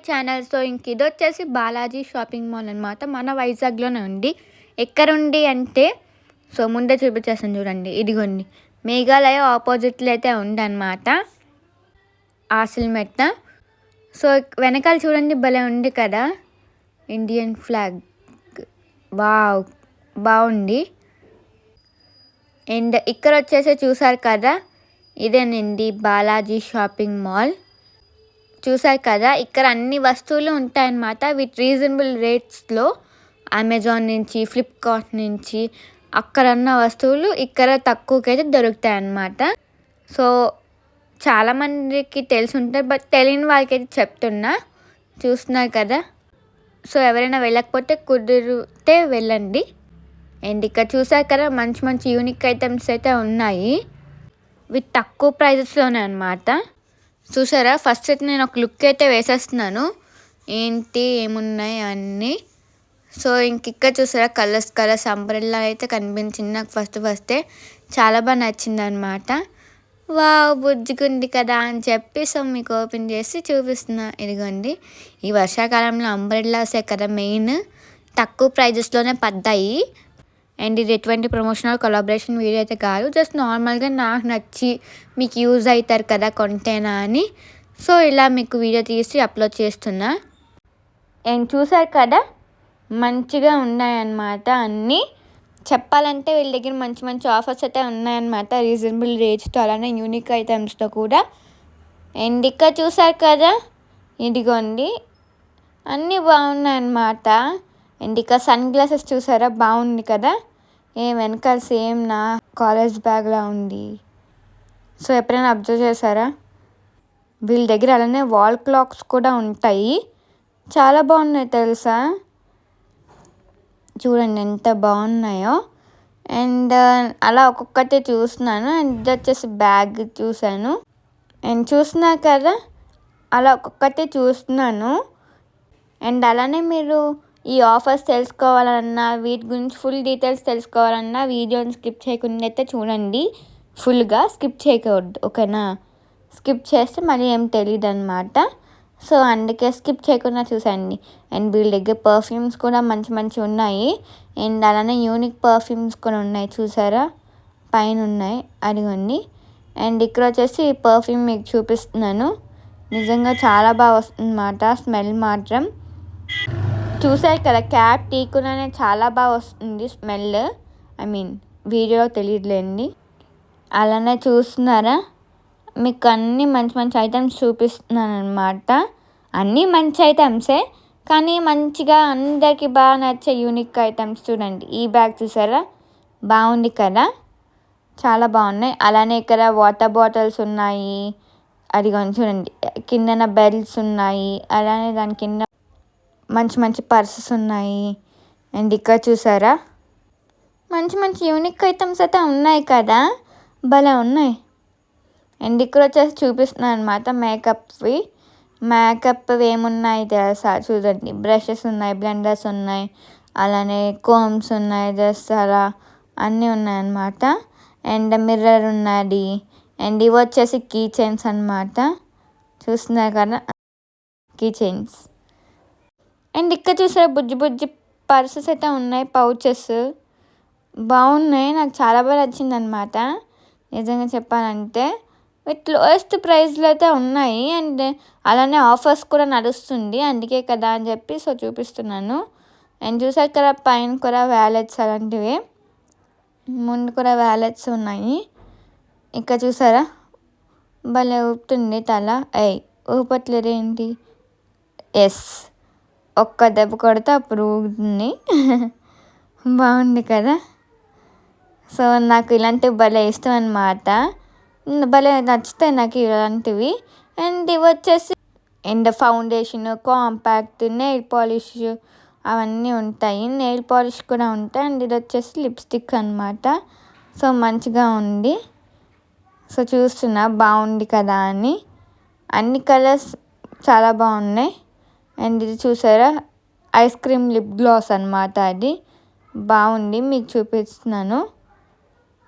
Channel. So ఇది వచ్చేసి Balaji shopping mall అనమాట. మన వైజాగ్లోనే ఉంది. ఎక్కడుంది అంటే ముందే చూపించేస్తాను చూడండి. ఇదిగోండి, మేఘాలయ ఆపోజిట్లో అయితే ఉందన్నమాట ఆసిల్మెట్ట. సో వెనకాల చూడండి, భలే ఉంది కదా ఇండియన్ ఫ్లాగ్. వావ్, బాగుంది. అండ్ ఇక్కడ వచ్చేసి చూసారు కదా, ఇదేనండి బాలాజీ షాపింగ్ మాల్. చూసారు కదా, ఇక్కడ అన్ని వస్తువులు ఉంటాయన్నమాట విత్ రీజనబుల్ రేట్స్లో. అమెజాన్ నుంచి, ఫ్లిప్కార్ట్ నుంచి అక్కడ ఉన్న వస్తువులు ఇక్కడ తక్కువకైతే దొరుకుతాయి అన్నమాట. సో చాలామందికి తెలిసి ఉంటాయి, బట్ తెలియని వాళ్ళకైతే చెప్తున్నా. చూస్తున్నారు కదా. సో ఎవరైనా వెళ్ళకపోతే కుదిరితే వెళ్ళండి. అండ్ ఇక్కడ చూసారు కదా, మంచి మంచి యూనిక్ ఐటమ్స్ అయితే ఉన్నాయి విత్ తక్కువ ప్రైజెస్లోనే అనమాట. చూసారా, ఫస్ట్ అయితే నేను ఒక లుక్ అయితే వేసేస్తున్నాను ఏంటి ఏమున్నాయి అన్నీ. సో ఇక్కడ చూసారా, కలర్స్ అంబ్రెల్లా అయితే కనిపించింది నాకు ఫస్టే. చాలా బాగా నచ్చింది అనమాట. వావ్, బుజ్జిగుంది కదా అని చెప్పి సో మీకు ఓపెన్ చేసి చూపిస్తున్నా. ఇదిగోండి, ఈ వర్షాకాలంలో అంబ్రెల్లాసే కదా మెయిన్, తక్కువ ప్రైజెస్లోనే పడ్డాయి. అండ్ ఇది ఎటువంటి ప్రమోషనల్ కొలాబరేషన్ వీడియో అయితే కాదు, జస్ట్ నార్మల్గా నాకు నచ్చి మీకు యూజ్ అవుతారు కదా కొంటేనా అని. సో ఇలా మీకు వీడియో తీసి అప్లోడ్ చేస్తున్నా. అండ్ చూసారు కదా, మంచిగా ఉన్నాయన్నమాట అన్నీ. చెప్పాలంటే వీళ్ళ దగ్గర మంచి మంచి ఆఫర్స్ అయితే ఉన్నాయన్నమాట, రీజనబుల్ రేట్స్తో, అలానే యూనిక్ ఐటమ్స్తో కూడా. అండ్ ఇక్కడ చూసారు కదా, ఇదిగోండి అన్నీ బాగున్నాయన్నమాట. అండ్ ఇక్కడ సన్ గ్లాసెస్ చూసారా, బాగుంది కదా. వెనకాల సేమ్ నా కాలేజ్ బ్యాగ్లా ఉంది. సో ఎప్పుడైనా అబ్జర్వ్ చేశారా, వీళ్ళ దగ్గర అలానే వాల్ క్లాక్స్ కూడా ఉంటాయి, చాలా బాగున్నాయి తెలుసా. చూడండి ఎంత బాగున్నాయో. అండ్ అలా ఒక్కొక్కటి చూస్తున్నాను. అండ్ ఇది వచ్చేసి బ్యాగ్ చూశాను. అండ్ చూస్తున్నా కదా, అలా ఒక్కొక్కటి చూస్తున్నాను. అండ్ అలానే మీరు ఈ ఆఫర్స్ తెలుసుకోవాలన్నా, వీటి గురించి ఫుల్ డీటెయిల్స్ తెలుసుకోవాలన్నా వీడియోని స్కిప్ చేయకుండా అయితే చూడండి. ఫుల్గా స్కిప్ చేయకూడదు, ఓకేనా. స్కిప్ చేస్తే మళ్ళీ ఏం తెలియదు అనమాట. సో అందుకే స్కిప్ చేయకుండా చూసండి. అండ్ వీళ్ళ దగ్గర పర్ఫ్యూమ్స్ కూడా మంచి మంచి ఉన్నాయి. అండ్ అలానే యూనిక్ పర్ఫ్యూమ్స్ కూడా ఉన్నాయి, చూసారా పైన ఉన్నాయి, అదిగోండి. అండ్ ఇక్కడ వచ్చేసి పర్ఫ్యూమ్ మీకు చూపిస్తున్నాను. నిజంగా చాలా బాగా వస్తుంది అన్నమాట స్మెల్ మాత్రం. చూసారు కదా, క్యాప్ తీకునే చాలా బాగా వస్తుంది స్మెల్. వీడియోలో తెలియదులేండి. అలానే చూస్తున్నారా, మీకు అన్నీ మంచి మంచి ఐటమ్స్ చూపిస్తున్నాను అనమాట. అన్నీ మంచి ఐటమ్సే, కానీ మంచిగా అందరికీ బాగా నచ్చే యూనిక్ ఐటమ్స్. చూడండి, ఈ బ్యాగ్ చూసారా, బాగుంది కదా, చాలా బాగున్నాయి. అలానే ఇక్కడ వాటర్ బాటిల్స్ ఉన్నాయి, అదిగోండి చూడండి, కిందన బెల్ట్స్ ఉన్నాయి, అలానే దాని కింద మంచి మంచి పర్సెస్ ఉన్నాయి. అండ్ ఇక్కడ చూసారా, మంచి మంచి యూనిక్ ఐటమ్స్ అయితే ఉన్నాయి కదా, భలే ఉన్నాయి. అండ్ ఇక్కడ వచ్చేసి చూపిస్తున్నాను అనమాట మేకప్ ఏమున్నాయి తెలుసా, చూడండి, బ్రషెస్ ఉన్నాయి, బ్లెండర్స్ ఉన్నాయి, అలానే కోమ్స్ ఉన్నాయి, జస్ట్ అలా అన్నీ ఉన్నాయన్నమాట. అండ్ మిర్రర్ ఉన్నది. అండ్ ఇవి వచ్చేసి కీ చైన్స్ అనమాట, చూస్తున్నారు కదా, కీ చైన్స్. అండ్ ఇక్కడ చూసారా, బుజ్జి పర్సెస్ అయితే ఉన్నాయి, పౌచెస్ బాగున్నాయి, నాకు చాలా బాగా నచ్చింది అనమాట నిజంగా చెప్పాలంటే. విత్ లోయెస్ట్ ప్రైస్లో అయితే ఉన్నాయి. అండ్ అలానే ఆఫర్స్ కూడా నడుస్తుంది, అందుకే కదా అని చెప్పి సో చూపిస్తున్నాను. అండ్ చూసారు కదా, పైన కూడా వ్యాలెట్స్ అలాంటివి, ముందు కూడా వ్యాలెట్స్ ఉన్నాయి. ఇక్కడ చూసారా, భలే ఊపుతుంది తల. ఊపట్లేదు ఏంటి, ఎస్, ఒక్క దెబ్బ కొడితే అప్పుడు ఊగుతుంది. బాగుంది కదా. సో నాకు ఇలాంటివి భలే ఇష్టం అనమాట, భలే నచ్చుతాయి నాకు ఇలాంటివి. అండ్ ఇవి వచ్చేసి and foundation, compact, nail polish అవన్నీ ఉంటాయి, నెయిల్ పాలిష్ కూడా ఉంటాయి. అండ్ ఇది వచ్చేసి లిప్స్టిక్ అనమాట. సో మంచిగా ఉంది. సో చూస్తున్నా బాగుంది కదా అని, అన్ని కలర్స్ చాలా బాగున్నాయి. అండ్ ఇది చూసారా, ఐస్ క్రీమ్ లిప్ గ్లాస్ అనమాట, అది బాగుంది, మీకు చూపిస్తున్నాను.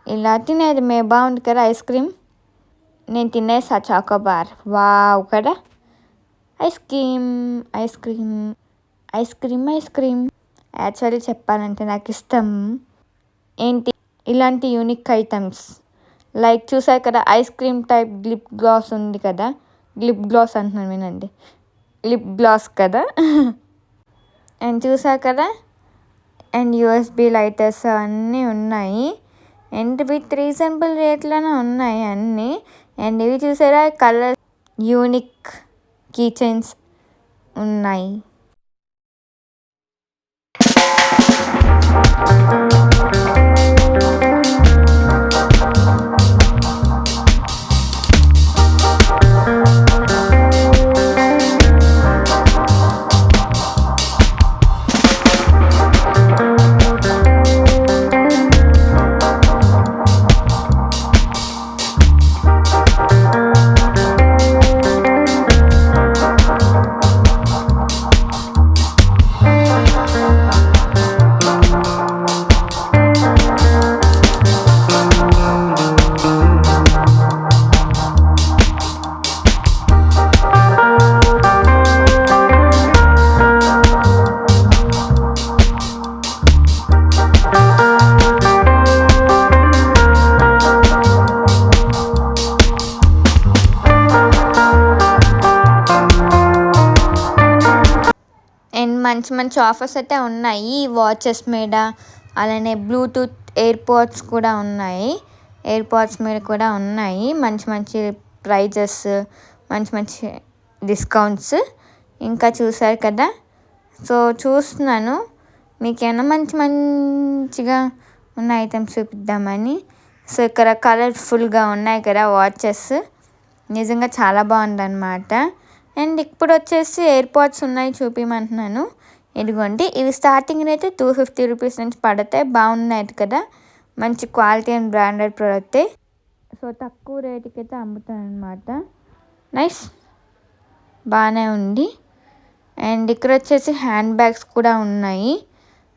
ఇలా తినేది బాగుంది కదా ఐస్ క్రీమ్. నేను తినేసా చాకోబార్, వావ్ కదా. Ice cream ice cream ice cream ice cream actually చెప్పాలంటే నాకు ఇష్టం. ఏంటి ఇలాంటి యూనిక్ ఐటమ్స్ లైక్ చూసారు కదా, ice cream type lip gloss ఉంది కదా, లిప్ గ్లాస్ అంటున్నాను వినండి, లిప్ గ్లాస్ కదా. అండ్ చూసారు కదా, అండ్ యూఎస్బి లైటర్స్ అన్నీ ఉన్నాయి. అండ్ విత్ రీజనబుల్ రేట్లోనే ఉన్నాయి అన్నీ. అండ్ ఇవి చూసారా, కలర్ యూనిక్ కీ చైన్స్ ఉన్నాయి. అండ్ మంచి మంచి ఆఫర్స్ అయితే ఉన్నాయి వాచెస్ మీద. అలానే బ్లూటూత్ ఎయిర్పోడ్స్ కూడా ఉన్నాయి. ఎయిర్పోడ్స్ మీద కూడా ఉన్నాయి మంచి మంచి ప్రైజెస్, మంచి మంచి డిస్కౌంట్స్. ఇంకా చూసారు కదా, సో చూస్తున్నాను మీకేమైనా మంచి మంచిగా ఉన్న ఐటమ్స్ చూపిద్దామని. సో ఇక్కడ కలర్ఫుల్గా ఉన్నాయి కదా వాచెస్, నిజంగా చాలా బాగుందన్నమాట. అండ్ ఇప్పుడు వచ్చేసి ఎయిర్పోడ్స్ ఉన్నాయి చూపించమంటున్నాను. ఇదిగోండి, ఇవి స్టార్టింగ్ అయితే 250 రూపీస్ నుంచి పడతాయి. బాగున్నాయి కదా, మంచి క్వాలిటీ అండ్ బ్రాండెడ్ ప్రోడక్టే. సో తక్కువ రేటుకి అయితే అమ్ముతాను అనమాట. నైస్, బాగానే ఉంది. అండ్ ఇక్కడ వచ్చేసి హ్యాండ్ బ్యాగ్స్ కూడా ఉన్నాయి.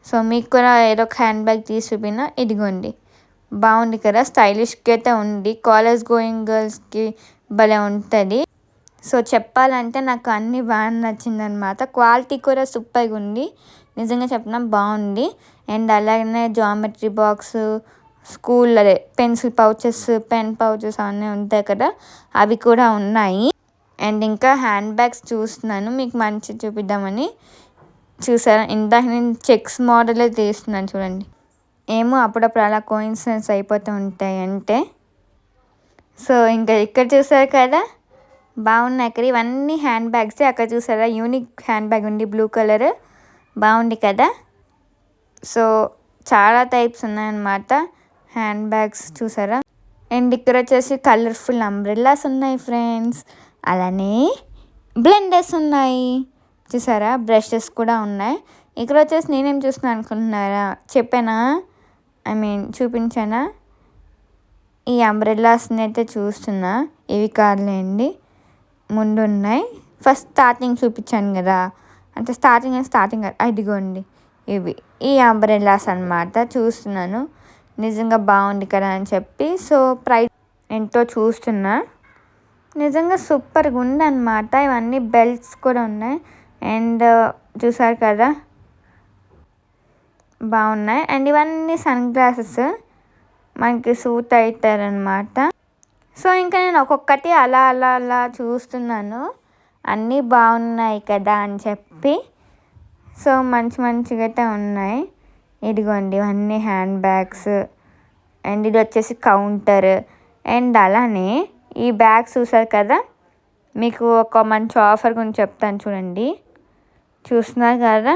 సో మీకు కూడా ఏదో ఒక హ్యాండ్ బ్యాగ్ తీసి చూపినా. ఇదిగోండి, బాగుంది కదా, స్టైలిష్గా అయితే ఉంది. కాలేజ్ గోయింగ్ గర్ల్స్కి భలే ఉంటుంది. సో చెప్పాలంటే నాకు అన్నీ బాగా నచ్చిందనమాట. క్వాలిటీ కూడా సూపర్గా ఉంది, నిజంగా చెప్పిన బాగుంది. అండ్ అలాగే జామెట్రీ బాక్స్, స్కూల్ అదే పెన్సిల్ పౌచెస్, పెన్ పౌచెస్ అన్నీ ఉంటాయి కదా, అవి కూడా ఉన్నాయి. అండ్ ఇంకా హ్యాండ్ బ్యాగ్స్ చూస్తున్నాను మీకు మంచి చూపిద్దామని. చూసారా, ఇందాక నేను చెక్స్ మోడలే తీస్తున్నాను చూడండి. ఏమో అప్పుడప్పుడు అలా కోయిన్సిడెన్స్ అయిపోతూ ఉంటాయి అంటే. సో ఇంకా ఇక్కడ చూసారు కదా, బాగున్నాయి అక్కడ. ఇవన్నీ హ్యాండ్ బ్యాగ్స్. అక్కడ చూసారా యూనిక్ హ్యాండ్ బ్యాగ్ ఉంది, బ్లూ కలర్, బాగుంది కదా. సో చాలా టైప్స్ ఉన్నాయన్నమాట హ్యాండ్ బ్యాగ్స్, చూసారా. అండ్ ఇక్కడ వచ్చేసి కలర్ఫుల్ అంబ్రెల్లాస్ ఉన్నాయి ఫ్రెండ్స్. అలానే బ్లెండర్స్ ఉన్నాయి చూసారా, బ్రషెస్ కూడా ఉన్నాయి. ఇక్కడ వచ్చేసి నేనేం చూస్తున్నాను అనుకుంటున్నారా, చెప్పానా, చూపించానా, ఈ అంబ్రెల్లాస్ని అయితే చూస్తున్నా. ఇవి కాదులేండి, ముందు ఉన్నాయి. ఫస్ట్ స్టార్టింగ్ చూపించాను కదా, అంటే స్టార్టింగ్ ఇదిగోండి ఇవి, ఈ అంబ్రెల్లాస్ అనమాట. చూస్తున్నాను, నిజంగా బాగుంది కదా అని చెప్పి. సో ప్రైస్ ఎంతో చూస్తున్నా, నిజంగా సూపర్గా ఉంది అనమాట. ఇవన్నీ బెల్ట్స్ కూడా ఉన్నాయి. అండ్ చూసారు కదా, బాగున్నాయి. అండ్ ఇవన్నీ సన్ గ్లాసెస్ మనకి సూట్ అవుతారనమాట. సో ఇంకా నేను ఒక్కొక్కటి అలా అలా అలా చూస్తున్నాను, అన్నీ బాగున్నాయి కదా అని చెప్పి. సో మంచి మంచిగా అయితే ఉన్నాయి. ఇదిగోండి ఇవన్నీ హ్యాండ్ బ్యాగ్స్. అండ్ ఇది వచ్చేసి కౌంటర్. అండ్ అలానే ఈ బ్యాగ్స్ చూసారు కదా, మీకు ఒక మంచి ఆఫర్ గురించి చెప్తాను చూడండి. చూస్తున్నారు కదా,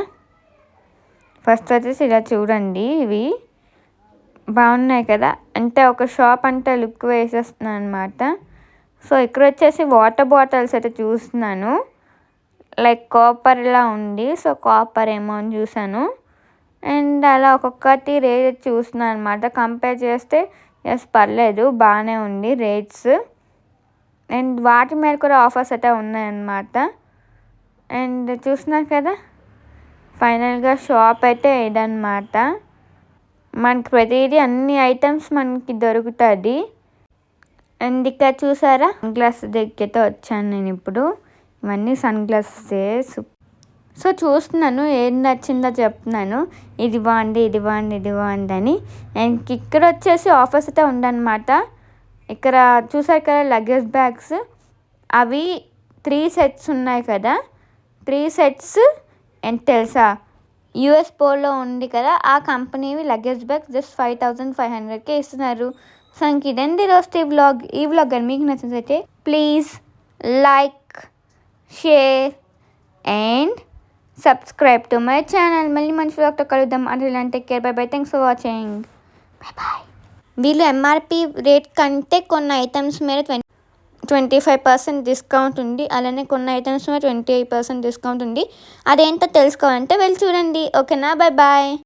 ఫస్ట్ వచ్చేసి ఇలా చూడండి, ఇవి బాగున్నాయి కదా, అంటే ఒక షాప్ అంటే లుక్ వేసేస్తున్నాను అనమాట. సో ఇక్కడ వచ్చేసి వాటర్ బాటిల్స్ అయితే చూస్తున్నాను, లైక్ కాపర్లా ఉంది. సో కాపర్ ఏమో అని చూసాను. అండ్ అలా ఒక్కొక్కటి రేట్ చూస్తున్నాను అనమాట. కంపేర్ చేస్తే పర్లేదు, బాగానే ఉంది రేట్స్. అండ్ వాటి మీద కూడా ఆఫర్స్ అయితే ఉన్నాయన్నమాట. అండ్ చూస్తున్నారు కదా, ఫైనల్గా షాప్ అయితే ఇదన్నమాట. మనకి ప్రతిదీ అన్ని ఐటమ్స్ మనకి దొరుకుతుంది. అండ్ ఇక్కడ చూసారా, గ్లాస్ దగ్గరతో వచ్చాను నేను ఇప్పుడు. ఇవన్నీ సన్ గ్లాసెస్. సో చూస్తున్నాను ఏది నచ్చిందో చెప్తున్నాను, ఇది బాగుంది ఇది బాగుంది ఇది బాగుంది అని. అండ్ ఇక్కడ వచ్చేసి ఆఫర్స్ అయితే ఉండనమాట. ఇక్కడ చూసారు కదా లగేజ్ బ్యాగ్స్, అవి 3 సెట్స్ ఉన్నాయి కదా, 3 సెట్స్. ఎంత తెలుసా, యూఎస్ పోలో ఉంది కదా ఆ కంపెనీవి లగేజ్ బ్యాగ్స్ జస్ట్ 5500కే ఇస్తున్నారు. సో ఇంక ఇదండి ఈరోజు ఈ వ్లాగ్ కానీ మీకు నచ్చినట్లయితే please like, share and subscribe to my channel. మళ్ళీ మంచి వ్లాగ్తో కలుద్దాం. అంటే take care, bye bye, thanks for watching, bye bye. వీళ్ళు ఎంఆర్పి రేట్ కంటే కొన్ని ఐటమ్స్ మీద 25% డిస్కౌంట్ ఉంది, అలానే కొన్ని ఐటమ్స్ మీద 28% డిస్కౌంట్ ఉంది. అదేంటో తెలుసుకోవాలంటే వెళ్ళి చూడండి. ఓకేనా, బై బాయ్.